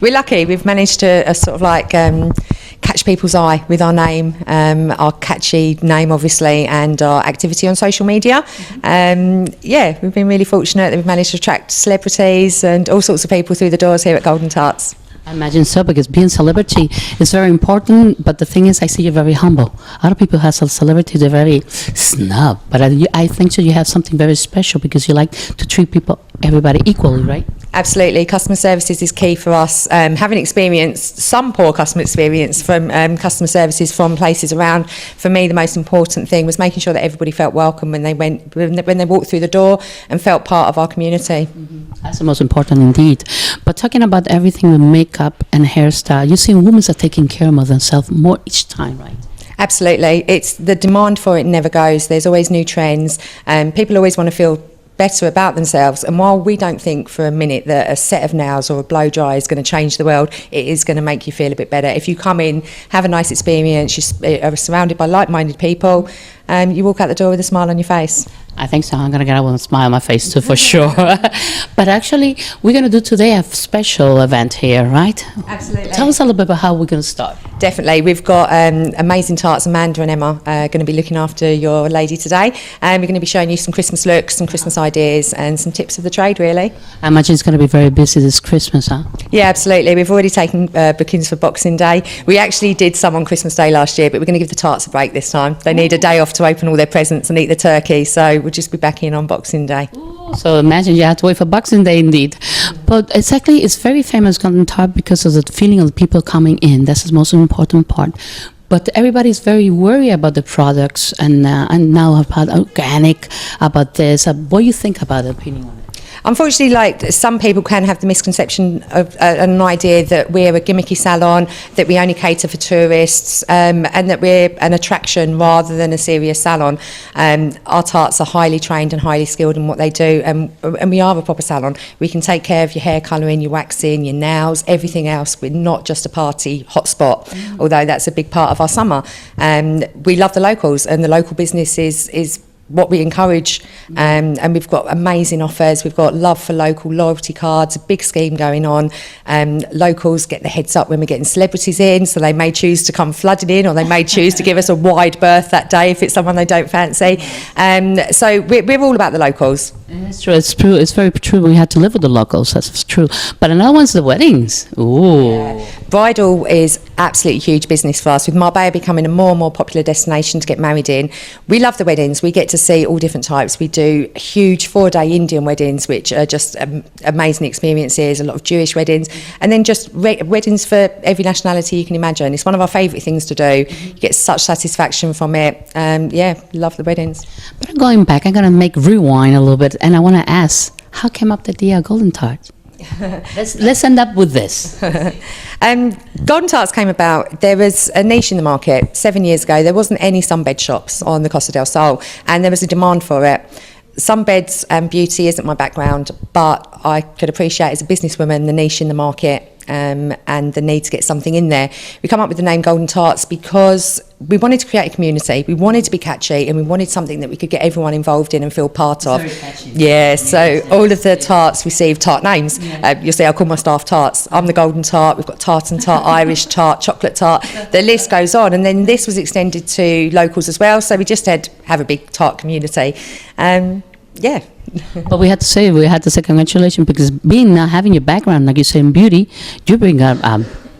We're lucky. We've managed to sort of like catch people's eye with our name, our catchy name, obviously, and our activity on social media. Yeah, we've been really fortunate that we've managed to attract celebrities and all sorts of people through the doors here at Golden Tarts. I imagine so, because being celebrity is very important, but the thing is, I see you're very humble. Other people have some celebrity, they're very snub, but I think so you have something very special, because you like to treat everybody equally, right? Absolutely. Customer services is key for us. Having experienced some poor customer experience from customer services from places around, for me the most important thing was making sure that everybody felt welcome when they walked through the door and felt part of our community. Mm-hmm. That's the most important indeed. But talking about everything with makeup and hairstyle, you see women are taking care of themselves more each time, right? Absolutely. It's the demand for it never goes. There's always new trends. People always want to feel better about themselves, and while we don't think for a minute that a set of nails or a blow dry is going to change the world, it is going to make you feel a bit better. If you come in, have a nice experience, you are surrounded by like-minded people, you walk out the door with a smile on your face. I think so. I'm going to get out with a smile on my face too, for sure. But actually, we're going to do today a special event here, right? Absolutely. Tell us a little bit about how we're going to start. Definitely. We've got amazing tarts. Amanda and Emma are going to be looking after your lady today. And we're going to be showing you some Christmas looks, some Christmas ideas, and some tips of the trade, really. I imagine it's going to be very busy this Christmas, huh? Yeah, absolutely. We've already taken bookings for Boxing Day. We actually did some on Christmas Day last year, but we're going to give the tarts a break this time. They need a day off to open all their presents and eat the turkey, so we'll just be back in on Boxing Day. So imagine you have to wait for Boxing Day indeed. But exactly, it's very famous Golden Tart because of the feeling of the people coming in. That's the most important part. But everybody's very worried about the products and now about organic, about this. What do you think about the opinion on it? Unfortunately, like some people can have the misconception of an idea that we're a gimmicky salon, that we only cater for tourists, and that we're an attraction rather than a serious salon. Our tarts are highly trained and highly skilled in what they do, and we are a proper salon. We can take care of your hair colouring, your waxing, your nails, everything else. We're not just a party hotspot, although that's a big part of our summer. We love the locals, and the local business is what we encourage, and we've got amazing offers. We've got love for local loyalty cards, a big scheme going on. Locals get the heads up when we're getting celebrities in, so they may choose to come flooding in, or they may choose to give us a wide berth that day if it's someone they don't fancy. So we're all about the locals. It's true. It's true. It's very true. We had to live with the locals. That's true. But another one's the weddings. Ooh. Yeah. Bridal is absolutely huge business for us, with Marbella becoming a more and more popular destination to get married in. We love the weddings. We get to see all different types. We do huge 4-day Indian weddings, which are just amazing experiences, a lot of Jewish weddings, and then just weddings for every nationality you can imagine. It's one of our favourite things to do. You get such satisfaction from it. Love the weddings. But going back, I'm going to make rewind a little bit, and I want to ask, how came up the golden tart? Let's end up with this. Golden tarts came about. There was a niche in the market 7 years ago. There wasn't any sunbed shops on the Costa del Sol, and there was a demand for it. Sunbeds and beauty isn't my background, but I could appreciate as a businesswoman the niche in the market, and the need to get something in there. We come up with the name Golden Tarts because we wanted to create a community. We wanted to be catchy, and we wanted something that we could get everyone involved in and feel part of. Very catchy. Yeah, so all of the tarts receive tart names. You'll see I call my staff tarts. I'm the Golden Tart. We've got tart and tart, Irish tart, chocolate tart. The list goes on, and then this was extended to locals as well. So we just have a big tart community. Yeah. But we had to say congratulations, because being now having your background, like you say, in beauty, you bring up,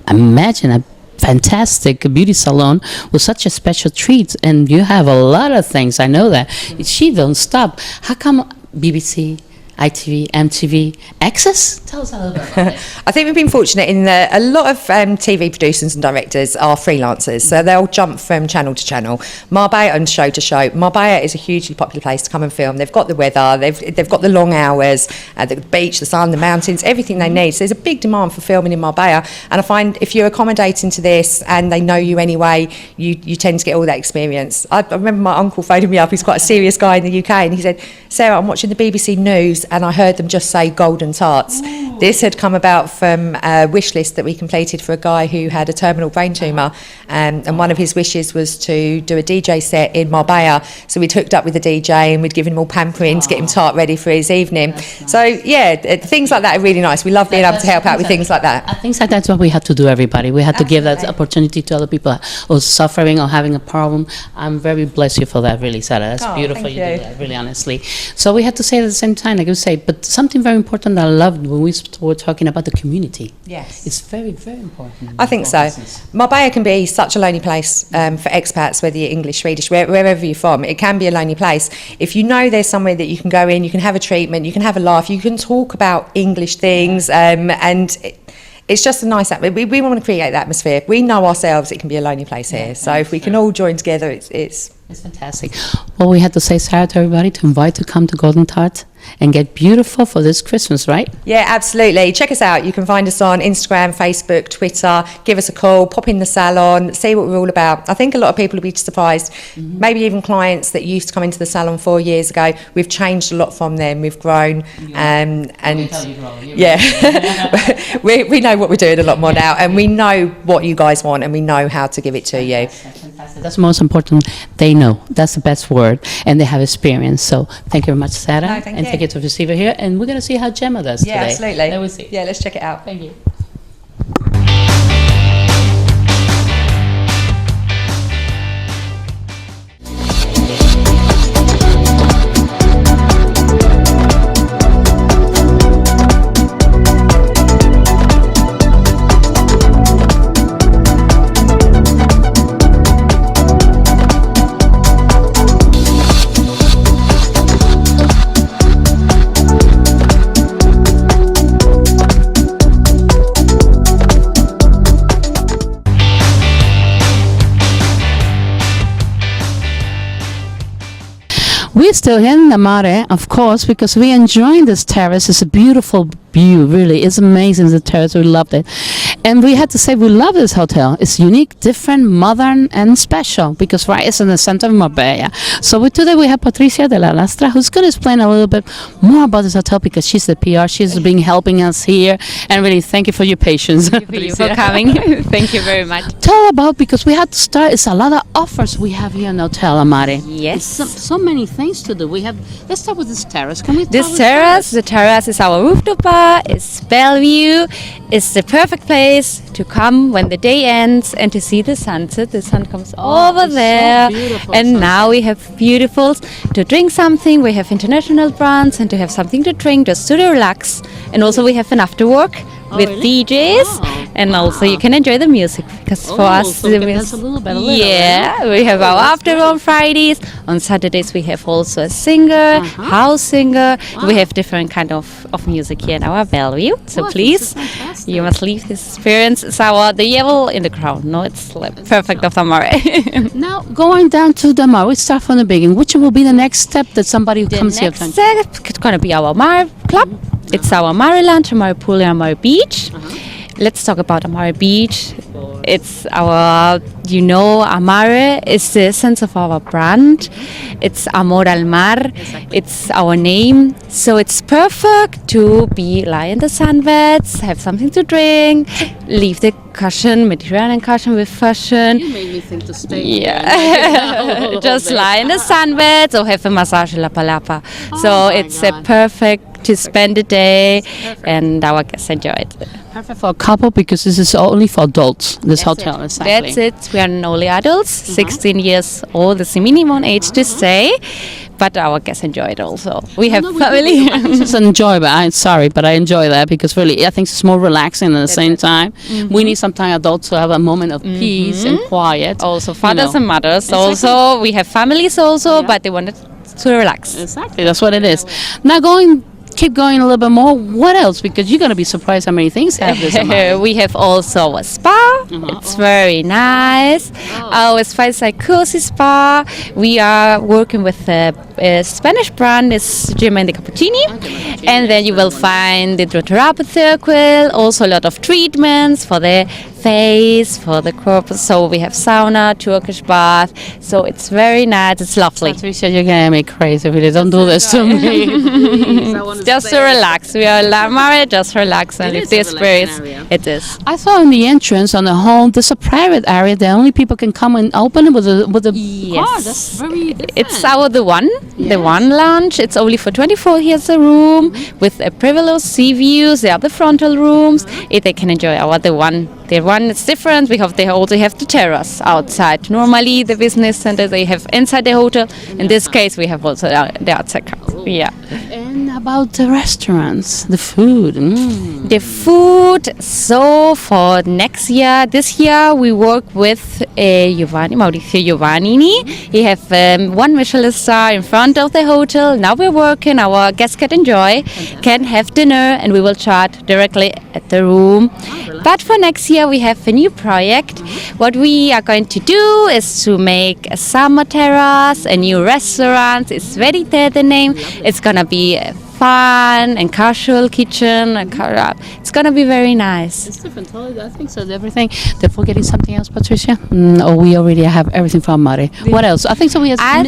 imagine a fantastic beauty salon with such a special treat, and you have a lot of things. I know that. She don't stop. How come BBC, ITV, MTV, Access? Tell us a little bit about it. I think we've been fortunate in that a lot of TV producers and directors are freelancers, so they'll jump from channel to channel, Marbella and show to show. Marbella is a hugely popular place to come and film. They've got the weather, they've got the long hours, the beach, the sun, the mountains, everything they need. So there's a big demand for filming in Marbella, and I find if you're accommodating to this and they know you anyway, you tend to get all that experience. I remember my uncle phoning me up. He's quite a serious guy in the UK, and he said, "Sarah, I'm watching the BBC News and I heard them just say golden tarts." Ooh. This had come about from a wish list that we completed for a guy who had a terminal brain tumour, and one of his wishes was to do a DJ set in Marbella. So we'd hooked up with the DJ and we'd given him all pampering to get him tart ready for his evening. Nice. So yeah, things like that are really nice. We love being able to help out with things like that. I think that's what we have to do, everybody. We have to give that opportunity to other people who are suffering or having a problem. I'm very blessed you for that, really, Sarah. That's beautiful. You do that, really, honestly. So we have to say at the same time, like you say, but something very important that I loved when we were talking about the community. Yes. It's very, very important. I think so. Marbella can be such a lonely place for expats, whether you're English, Swedish, wherever you're from. It can be a lonely place. If you know there's somewhere that you can go in, you can have a treatment, you can have a laugh, you can talk about English things, and it's just a nice atmosphere. We want to create that atmosphere. We know ourselves it can be a lonely place here. So if we can all join together, it's fantastic. Well, we had to say, Sarah, to everybody to invite to come to Golden Tart and get beautiful for this Christmas, right? Yeah, absolutely. Check us out. You can find us on Instagram, Facebook, Twitter. Give us a call, pop in the salon, see what we're all about. I think a lot of people will be surprised. Mm-hmm. Maybe even clients that used to come into the salon 4 years ago. We've changed a lot from them. We've grown. And yeah, we know what we're doing a lot more now, and we know what you guys want, and we know how to give it to you. That's the most important. They know. That's the best word. And they have experience. So thank you very much, Sarah. No, thank you. Thank you to the receiver here. And we're going to see how Gemma does today. Yeah, absolutely. Let me see. Yeah, let's check it out. Thank you. we're still here in the Mare, of course, because we're enjoying this terrace. It's a beautiful view, really. It's amazing, the terrace. We loved it. And we had to say we love this hotel. It's unique, different, modern, and special because it's in the center of Marbella. So today we have Patricia de la Lastra, who's going to explain a little bit more about this hotel because she's the PR. She's been helping us here. And really, thank you for your patience. Thank you for coming. Thank you very much. Tell about, because we had to start, it's a lot of offers we have here in Hotel Amare. Yes. So many things to do. Let's start with this terrace. Can we This terrace, the terrace is our rooftop bar. It's Bellevue. It's the perfect place to come when the day ends and to see the sunset. The sun comes over there. So and now we have beautifuls to drink something. We have international brands and to have something to drink just to relax. And also we have an after work with DJs. And also you can enjoy the music because for us so the we can dance a little bit, we have our after on Fridays. On Saturdays we have also a singer, house singer. We have different kind of music here in our Bellevue. So please, you must leave this experience. It's the devil in the crown. No, it's like perfect of the Mare. Now going down to the Mare, we start from the beginning. Which will be the next step that somebody who comes here? The next step is going to be our Mare Club. It's our Mare Lunch, Mare Pool, and Mare Beach. Let's talk about Amare Beach. It's our, Amare is the essence of our brand. It's Amor al Mar. It's our name. So it's perfect to lie in the sunbeds, have something to drink, leave the cushion, Mediterranean cushion with fashion. You made me think to stay. Yeah. Just lie in the sunbeds or have a massage La Palapa. So it's a perfect to spend the day, and our guests enjoy it. Perfect for a couple because this is only for adults. This hotel, exactly. That's it. We are only adults, 16 years old is the minimum age to stay, but our guests enjoy it also. We have family. It's enjoyable. I'm sorry, but I enjoy that because really, I think it's more relaxing at the same time. We need sometimes adults to have a moment of peace and quiet. Also, fathers and mothers. Exactly. Also, we have families also, but they wanted to relax. Exactly, that's what it is. Now keep going a little bit more. What else? Because you're going to be surprised how many things have this. We have also a spa. It's very nice. Our spa is like cozy spa. We are working with a Spanish brand. It's German de Cappuccini. And then you will find the hydrotherapy circle. Also a lot of treatments for the face, for the corpus. So we have sauna, Turkish bath. So it's very nice. It's lovely. Patricia, you're going to make crazy. Really, don't do this to me. Just to relax. We are Mare, just relax and live the experience. It is. I saw in the entrance on the home, there's a private area that only people can come and open it with a car. That's very different. It's the one lounge. It's only for 24 years a room with a privileged sea views. There are the frontal rooms. They can enjoy the one. The one is different because they also have the terrace outside. Normally the business center they have inside the hotel. In this case we have also the outside. Yeah. And about the restaurants, the food. The food. So for next year, this year we work with Mauricio Giovannini. He have one Michelin star in front of the hotel. Now we're working. Our guests can enjoy, can have dinner, and we will charge directly at the room. But for next year we have a new project. What we are going to do is to make a summer terrace, a new restaurant. It's very clear the name. It's gonna be a fun and casual kitchen. It's gonna be very nice. It's different, totally. I think so. Everything. They're forgetting something else, Patricia? Or we already have everything from Mare. What else? I think so. I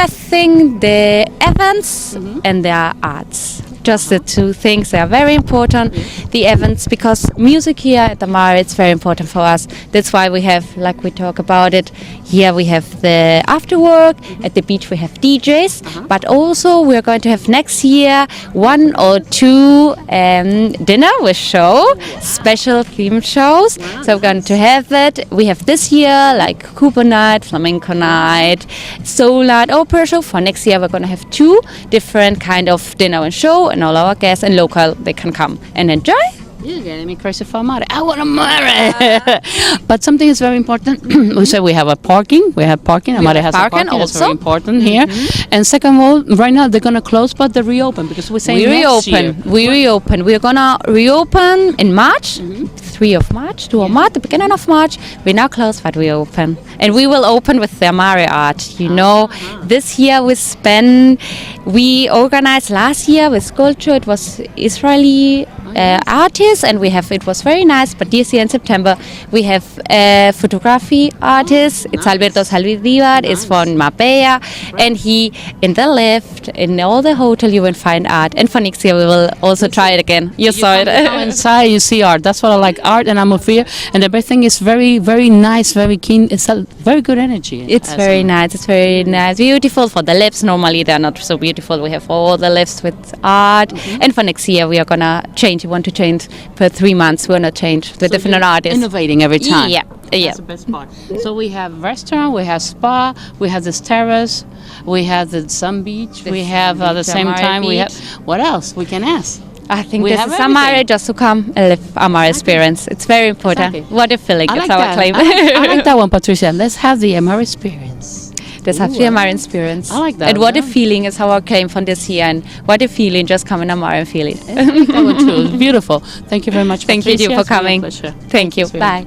think the events and the arts. Just the two things, they are very important. The events, because music here at the Mare, it's very important for us. That's why we have, like we talk about it, here we have the after work, at the beach we have DJs, but also we're going to have next year 1 or 2 dinner with show, special theme shows. So we're going to have that. We have this year like Cuba night, flamenco night, soul night, opera show. For next year we're going to have 2 different kind of dinner and show, and all our guests and local, they can come and enjoy You're getting me crazy for Amare. I want to marry. But something is very important. We say we have parking. Amare has a parking. It's very important here. And second of all, right now they're going to close, but they reopen because we're saying next year. We reopen. We're going to reopen in March. 2 of March, the beginning of March. We're now closed, but we open. And we will open with the Amare art. You know, this year we organized last year with sculpture. It was Israeli artists, and it was very nice. But this year in September, we have photography artists. It's Alberto Saldivar, it's from Marbella, and he, in the left, in all the hotel, you will find art. And for next year, we will also try it again. You saw it. Inside, you see art. That's what I like, art and atmosphere. And everything is very, very nice, very keen. It's a very good energy. It's very nice. It's very nice. Beautiful for the lifts. Normally, they're not so beautiful. We have all the lifts with art. And for next year, we are going to change. We want to change per 3 months. We're going to change with different artists. Innovating every time. Yeah. That's the best part. So we have restaurant, we have spa, we have this terrace, we have the sun beach, we have at the same time we have what else we can ask. I think this is Amare, just to come and live Amare experience. It's very important. Exactly. What a feeling. It's our claim. I like that one, Patricia. Let's have the Amare experience. Let's have the Amare experience. I like that. And what a feeling is how I came from this year. And what a feeling, just come in Amare and feel it. I like that one too. It's beautiful. Thank you very much, Thank Patricia. you for coming. It's been a pleasure. Thank you. Bye.